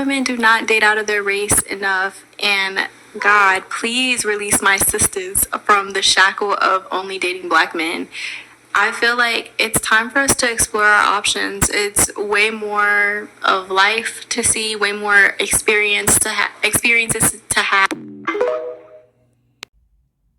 women do not date out of their race enough, and God, please release my sisters from the shackle of only dating black men. I feel like it's time for us to explore our options. It's way more of life to see, way more experiences to have.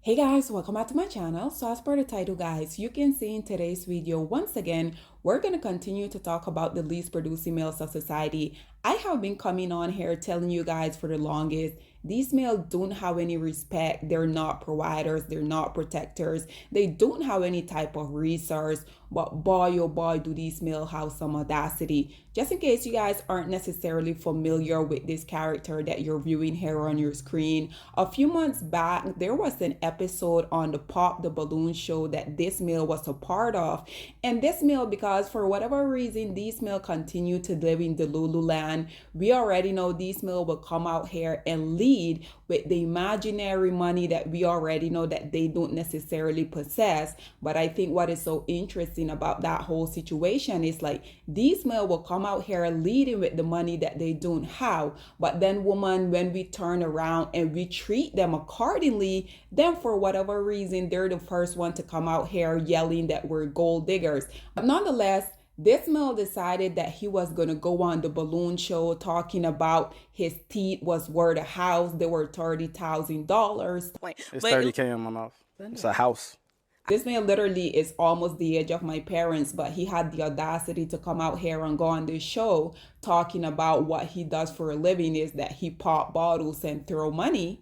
Hey guys, welcome back to my channel. So as per the title, guys, you can see in today's video, once again, we're going to continue to talk about the least producing males of society. I have been coming on here telling you guys for the longest, these males don't have any respect. They're not providers. They're not protectors. They don't have any type of resource. But boy, oh boy, do these males have some audacity. Just in case you guys aren't necessarily familiar with this character that you're viewing here on your screen, a few months back, there was an episode on the Pop the Balloon show that this male was a part of. And this male, because for whatever reason, these male continue to live in the Lululand, we already know these male will come out here and lead with the imaginary money that we already know that they don't necessarily possess. But I think what is so interesting about that whole situation is like these male will come out here leading with the money that they don't have, but then woman, when we turn around and we treat them accordingly, then for whatever reason they're the first one to come out here yelling that we're gold diggers. But nonetheless, this male decided that he was going to go on the balloon show talking about his teeth was worth a house. They were $30,000. It's 30K in my mouth. It's a house. This man literally is almost the age of my parents, but he had the audacity to come out here and go on this show talking about what he does for a living is that he pop bottles and throw money.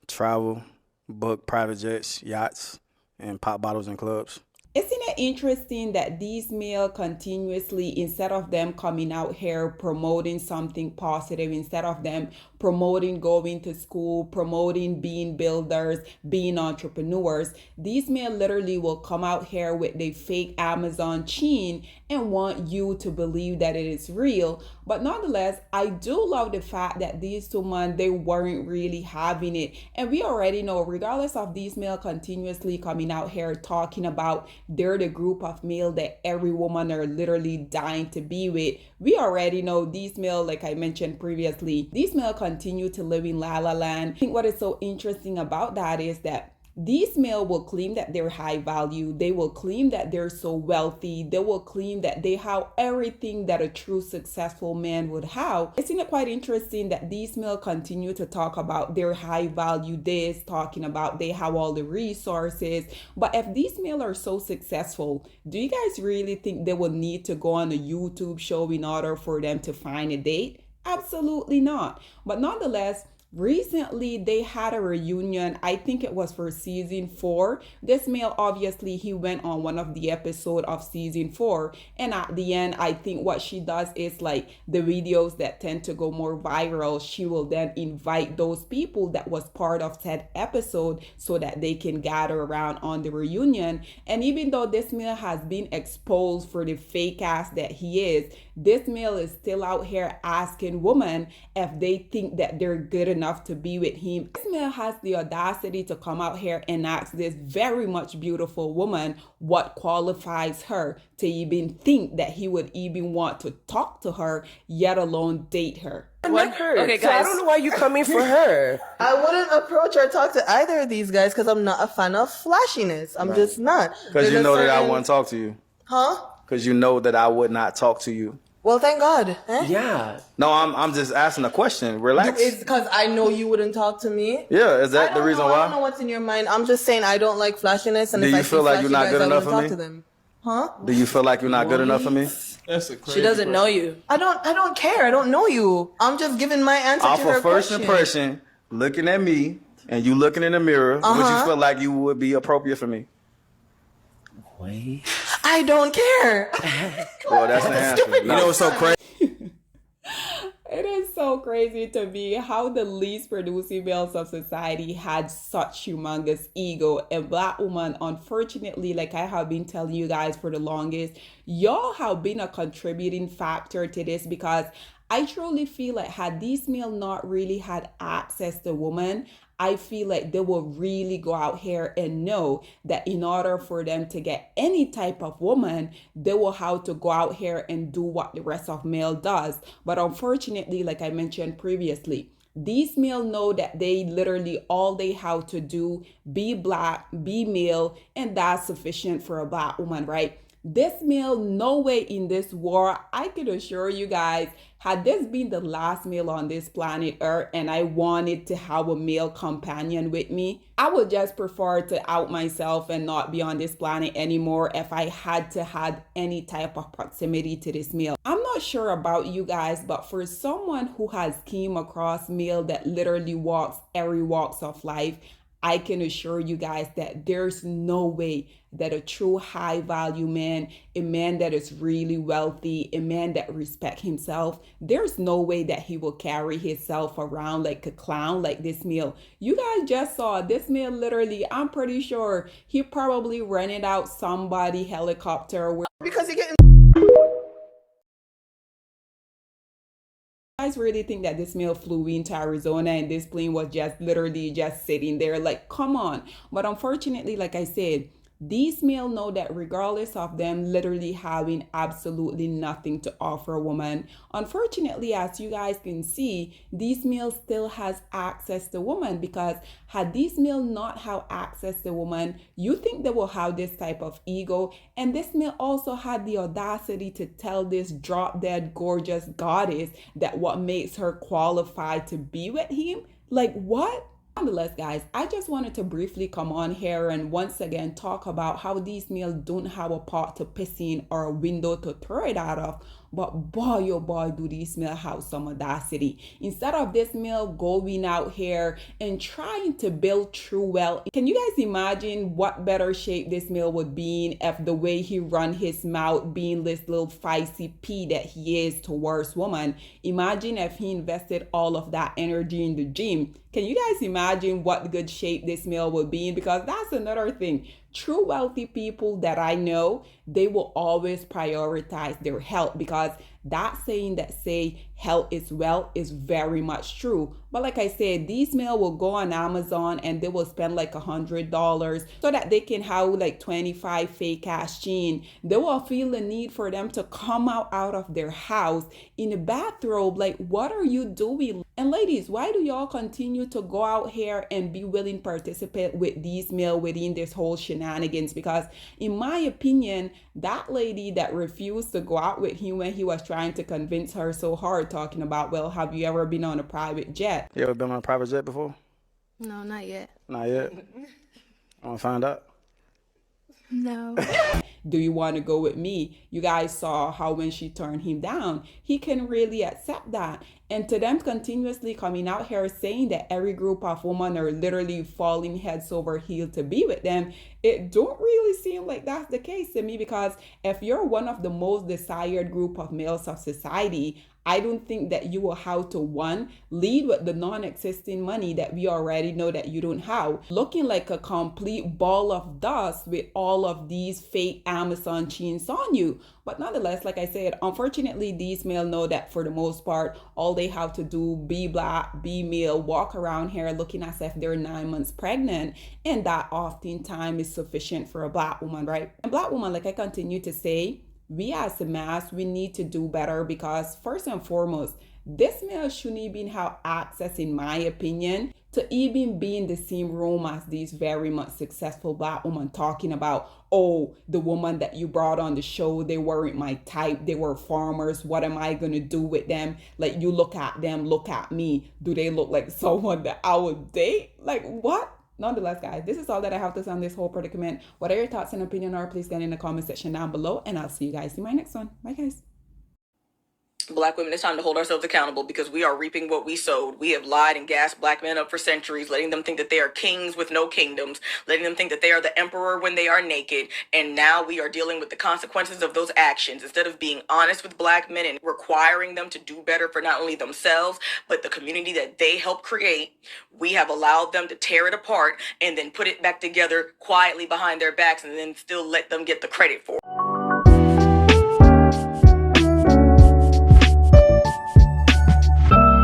Travel, book private jets, yachts, and pop bottles in clubs. Isn't it interesting that these male continuously, instead of them coming out here promoting something positive, instead of them promoting going to school, promoting being builders, being entrepreneurs, these men literally will come out here with the fake Amazon chain and want you to believe that it is real. But nonetheless, I do love the fact that these two men, they weren't really having it. And we already know, regardless of these male continuously coming out here talking about they're the group of male that every woman are literally dying to be with, we already know these male, like I mentioned previously, these male continue to live in La La Land. I think what is so interesting about that is that these male will claim that they're high value. They will claim that they're so wealthy. They will claim that they have everything that a true successful man would have. Isn't it quite interesting that these male continue to talk about their high value this, talking about they have all the resources. But if these male are so successful, do you guys really think they will need to go on a YouTube show in order for them to find a date? Absolutely not. But nonetheless, recently they had a reunion. I think it was for season 4. This male, obviously, he went on one of the episodes of season 4, and at the end, I think what she does is like the videos that tend to go more viral, she will then invite those people that was part of said episode so that they can gather around on the reunion. And even though this male has been exposed for the fake ass that he is, this male is still out here asking women if they think that they're good enough to be with him. This male has the audacity to come out here and ask this very much beautiful woman what qualifies her to even think that he would even want to talk to her, yet alone date her. What her? Okay, guys. So I don't know why you coming for her. I wouldn't approach or talk to either of these guys because I'm not a fan of flashiness. I'm just not. Because you know that I wouldn't talk to you. Huh? Because you know that I would not talk to you. Well, thank God. Eh? Yeah. No, I'm just asking a question. Relax. It's because I know you wouldn't talk to me. Yeah, is that the reason I why? don't know what's in your mind. I'm just saying I don't like flashiness, and Do if you I feel see like you're not flashy good guys, I enough wouldn't for talk me? to them. Huh? Do you feel like you're not good enough for me? That's a crazy She doesn't know you. I don't care. I don't know you. I'm just giving my answer Off to her of first question. impression, looking at me and you looking in the mirror, would you feel like you would be appropriate for me? Wait. I don't care. Well, that's the answer. You know what's so crazy? It is so crazy to me how the least producing males of society had such humongous ego. And black woman, unfortunately, like I have been telling you guys for the longest, y'all have been a contributing factor to this, because I truly feel like had these male not really had access to women, I feel like they will really go out here and know that in order for them to get any type of woman, they will have to go out here and do what the rest of male does. But unfortunately, like I mentioned previously, these male know that they literally all they have to do be black, be male, and that's sufficient for a black woman, right? This male, no way in this war, I can assure you guys, had this been the last male on this planet Earth and I wanted to have a male companion with me, I would just prefer to out myself and not be on this planet anymore if I had to have any type of proximity to this male. I'm not sure about you guys, but for someone who has came across male that literally walks every walks of life, I can assure you guys that there's no way that a true high value man, a man that is really wealthy, a man that respects himself, there's no way that he will carry himself around like a clown like this male. You guys just saw this male literally, I'm pretty sure he probably rented out somebody helicopter. Because you're getting. You guys really think that this male flew into Arizona and this plane was just literally just sitting there? Like, come on. But unfortunately, like I said, these male know that regardless of them literally having absolutely nothing to offer a woman, unfortunately, as you guys can see, these males still has access to woman, because had these male not have access to woman, you think they will have this type of ego. And this male also had the audacity to tell this drop dead gorgeous goddess that what makes her qualified to be with him. Like, what? Nonetheless, guys, I just wanted to briefly come on here and once again talk about how these males don't have a pot to piss in or a window to throw it out of. But boy, oh boy, do these males have some audacity. Instead of this male going out here and trying to build true wealth, can you guys imagine what better shape this male would be in if the way he run his mouth being this little feisty pea that he is towards woman? Imagine if he invested all of that energy in the gym. Can you guys imagine what good shape this male would be in? Because that's another thing. True wealthy people that I know, they will always prioritize their health, because that saying that say health is wealth is very much true. But like I said, these male will go on Amazon and they will spend like $100 so that they can have like 25 fake ass jeans. They will feel the need for them to come out of their house in a bathrobe. Like, what are you doing? And ladies, why do y'all continue to go out here and be willing to participate with these male within this whole shenanigans? Because in my opinion, that lady that refused to go out with him when he was trying to convince her so hard, talking about, well, have you ever been on a private jet? You ever been on a private jet before? No, not yet. Not yet. I want to find out. No. Do you want to go with me? You guys saw how when she turned him down, he can really accept that. And to them continuously coming out here saying that every group of women are literally falling heads over heels to be with them, it don't really seem like that's the case to me. Because if you're one of the most desired group of males of society, I don't think that you will have to, one, lead with the non-existing money that we already know that you don't have, looking like a complete ball of dust with all of these fake Amazon chains on you. But nonetheless, like I said, unfortunately, these males know that for the most part, all they have to do, be black, be male, walk around here looking as if they're 9 months pregnant. And that oftentimes is sufficient for a black woman, right? And black woman, like I continue to say, we as a mass, we need to do better, because first and foremost, this male shouldn't even have access, in my opinion, to even be in the same room as these very much successful black women talking about, oh, the woman that you brought on the show, they weren't my type, they were farmers, what am I gonna do with them? Like, you look at them, look at me, do they look like someone that I would date? Like, what? Nonetheless, guys, this is all that I have to say on this whole predicament. What are your thoughts and opinion are, please get in the comment section down below, and I'll see you guys in my next one. Bye, guys. Black women, it's time to hold ourselves accountable, because we are reaping what we sowed. We have lied and gassed black men up for centuries, letting them think that they are kings with no kingdoms, letting them think that they are the emperor when they are naked. And now we are dealing with the consequences of those actions. Instead of being honest with black men and requiring them to do better for not only themselves, but the community that they helped create, we have allowed them to tear it apart and then put it back together quietly behind their backs, and then still let them get the credit for it.